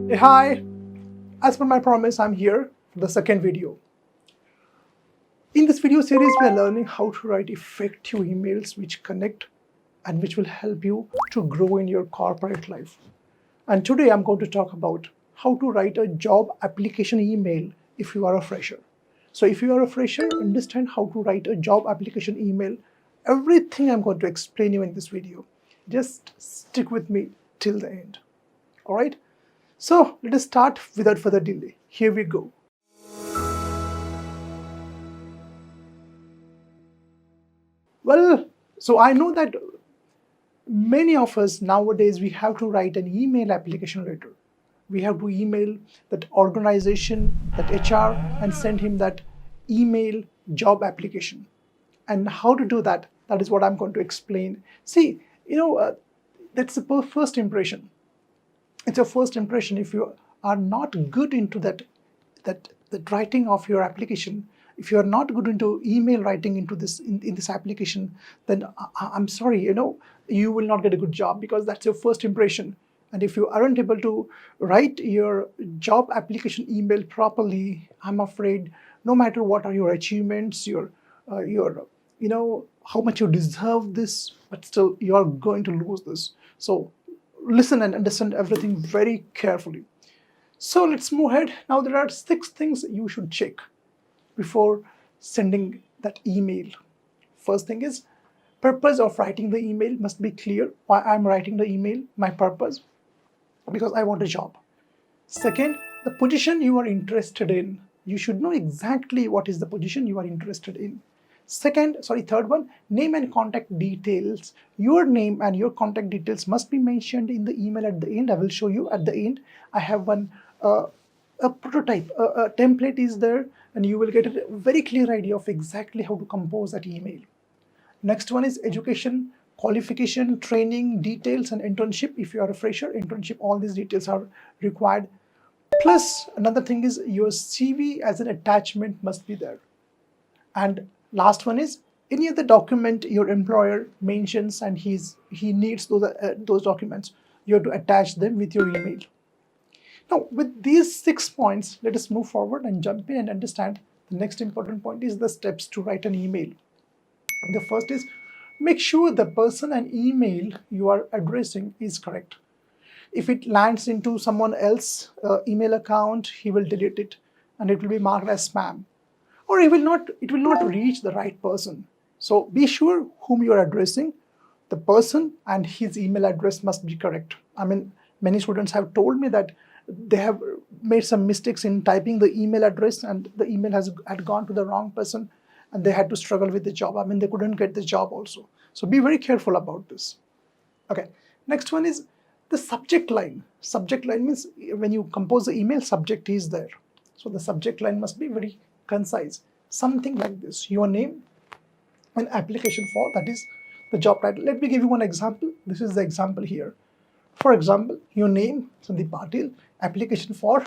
Hey, hi, as per my promise, I'm here for the second video. In this video series, we are learning how to write effective emails which connect and which will help you to grow in your corporate life. And today I'm going to talk about how to write a job application email if you are a fresher. So if you are a fresher, understand how to write a job application email. Everything I'm going to explain you in this video. Just stick with me till the end. All right? So let us start without further delay. Here we go. Well, so I know that many of us nowadays we have to write an email application letter. We have to email that organization, that HR, and send him that email job application. And how to do that? That is what I'm going to explain. See, that's the first impression. It's your first impression. If you are not good into that writing of your application, if you are not good into email writing into in this application, then I'm sorry, you will not get a good job because that's your first impression. And if you aren't able to write your job application email properly, I'm afraid no matter what are your achievements, your how much you deserve this, but still you are going to lose this. So listen and understand everything very carefully. So let's move ahead. Now there are 6 things you should check before sending that email. First thing is purpose of writing the email must be clear. Why I'm writing the email, my purpose, because I want a job. Second, the position you are interested in. You should know exactly what is the position you are interested in. Third one, name and contact details. Your name and your contact details must be mentioned in the email at the end. I will show you at the end. I have one a prototype, a template is there, and you will get a very clear idea of exactly how to compose that email. Next one is education, qualification, training, details, and internship. If you are a fresher, internship, all these details are required. Plus, another thing is your CV as an attachment must be there. And last one is any other document your employer mentions and he needs those documents, you have to attach them with your email. Now, with these 6 points, let us move forward and jump in and understand the next important point is the steps to write an email. The first is make sure the person and email you are addressing is correct. If it lands into someone else's email account, he will delete it and it will be marked as spam. Or it will not reach the right person. So be sure whom you are addressing. The person and his email address must be correct. I mean, many students have told me that they have made some mistakes in typing the email address and the email had gone to the wrong person and they had to struggle with the job. I mean, they couldn't get the job also. So be very careful about this. Okay, next one is the subject line. Subject line means when you compose the email, subject is there. So the subject line must be very concise. Something like this, your name, an application for, that is the job title. Let me give you one example. This is the example here. For example, your name, Sandeep Patil, application for,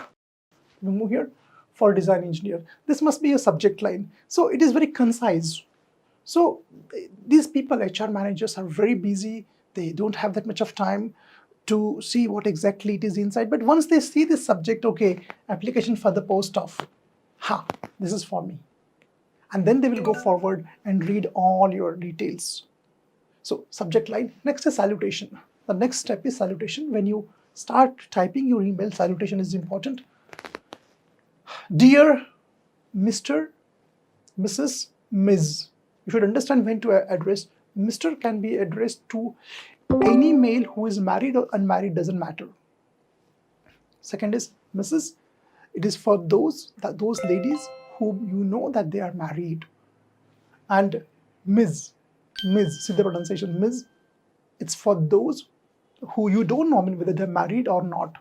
we move here, for design engineer. This must be a subject line. So it is very concise. So these people, HR managers, are very busy. They don't have that much of time to see what exactly it is inside. But once they see this subject, okay, application for the post of, this is for me. And then they will go forward and read all your details. So subject line. Next is salutation. The next step is salutation. When you start typing your email, salutation is important. Dear Mr., Mrs., Ms. You should understand when to address. Mr. can be addressed to any male who is married or unmarried, doesn't matter. Second is Mrs. It is for those ladies whom you know that they are married. And Ms., see the pronunciation, Ms. It's for those who you don't know whether they're married or not.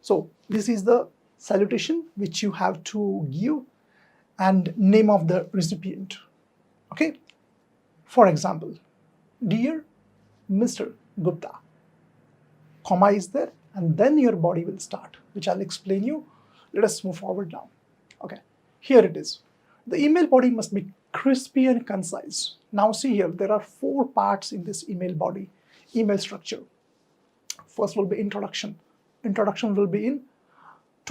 So this is the salutation which you have to give and name of the recipient. Okay. For example, dear Mr. Gupta, comma is there, and then your body will start, which I'll explain you. Let us move forward now. Okay, here it is. The email body must be crispy and concise. Now see here, there are 4 parts in this email body, email structure. First will be introduction. Introduction will be in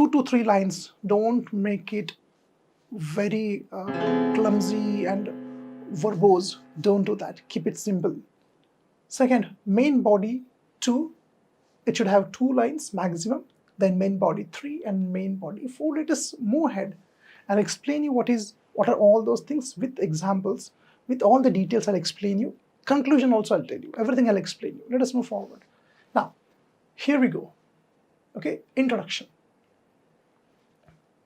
2 to 3 lines. Don't make it very clumsy and verbose. Don't do that. Keep it simple. Second, main body 2. It should have 2 lines maximum. Then main body 3 and main body 4. Let us move ahead and explain you what are all those things with examples. With all the details, I'll explain you. Conclusion also I'll tell you. Everything I'll explain you. Let us move forward. Now, here we go. Okay, introduction.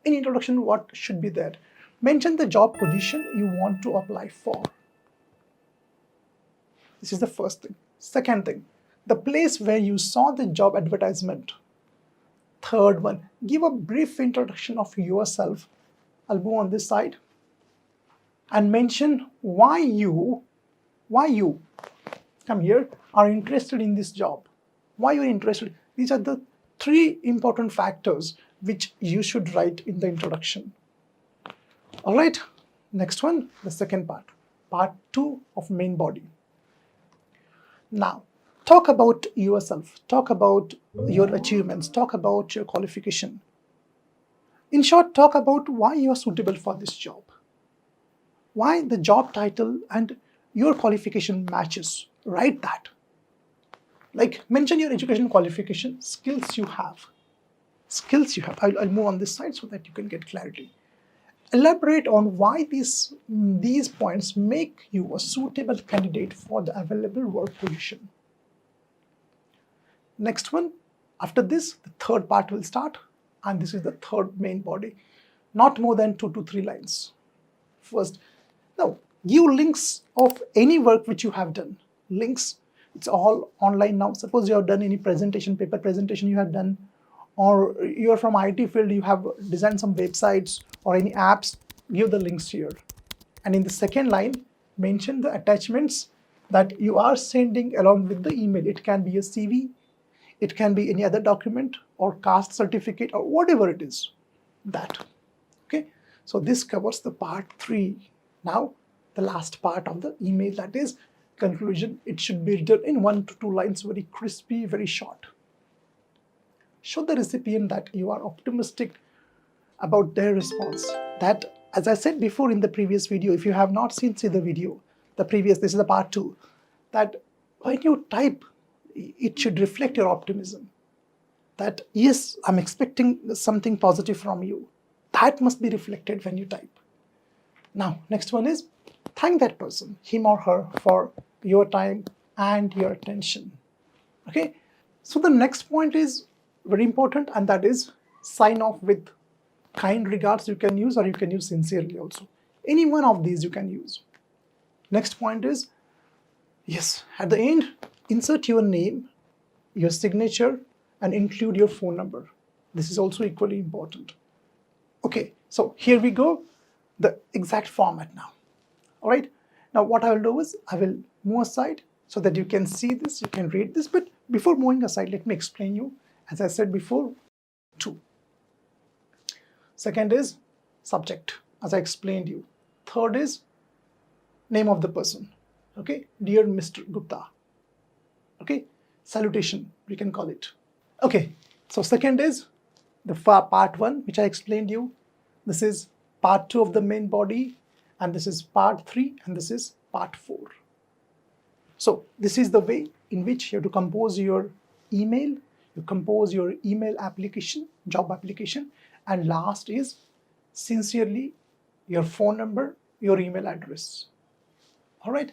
In introduction, what should be there? Mention the job position you want to apply for. This is the first thing. Second thing, the place where you saw the job advertisement. Third one, give a brief introduction of yourself. I'll move on this side. And mention why you come here are interested in this job. Why you're interested. These are the 3 important factors which you should write in the introduction. All right, next one, the second part 2 of main body. Now, talk about yourself, talk about your achievements, talk about your qualification. In short, talk about why you are suitable for this job, why the job title and your qualification matches. Write that. Like, mention your education qualification, skills you have. I'll move on this side so that you can get clarity. Elaborate on why these points make you a suitable candidate for the available work position. Next one, after this, the third part will start, and this is the third main body. Not more than 2 to 3 lines. First, now give links of any work which you have done. Links, it's all online now. Suppose you have done any presentation, paper presentation you have done, or you're from IT field, you have designed some websites or any apps, give the links here. And in the second line, mention the attachments that you are sending along with the email. It can be a CV, it can be any other document or caste certificate or whatever it is. That. Okay. So this covers the part 3. Now, the last part of the email, that is conclusion. It should be written in 1 to 2 lines, very crispy, very short. Show the recipient that you are optimistic about their response. That, as I said before in the previous video, if you have not seen, see the video, this is the part 2, that when you type, it should reflect your optimism. That, yes, I'm expecting something positive from you. That must be reflected when you type. Now, next one is thank that person, him or her, for your time and your attention. Okay, so the next point is very important, and that is sign off with kind regards. You can use, or you can use sincerely also. Any one of these you can use. Next point is, yes, at the end, insert your name, your signature, and include your phone number. This is also equally important. Okay, so here we go, the exact format now. All right, now what I will do is I will move aside so that you can see this, you can read this. But before moving aside, let me explain you. As I said before, 2. Second is subject, as I explained you. Third is name of the person. Okay, dear Mr. Gupta. Okay, salutation, we can call it. Okay, so second is the part 1, which I explained you. This is part 2 of the main body, and this is part 3, and this is part 4. So this is the way in which you have to compose your email. You compose your email application, job application, and last is sincerely your phone number, your email address. All right.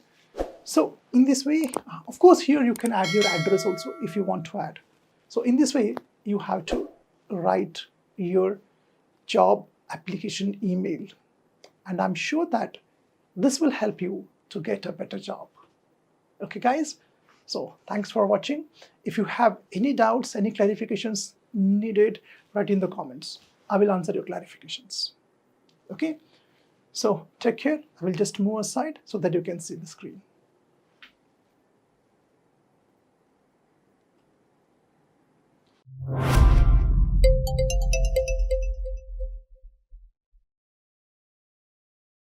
So in this way, of course, here you can add your address also if you want to add. So in this way, you have to write your job application email. And I'm sure that this will help you to get a better job. Okay, guys? So thanks for watching. If you have any doubts, any clarifications needed, write in the comments. I will answer your clarifications. Okay? So take care. I will just move aside so that you can see the screen.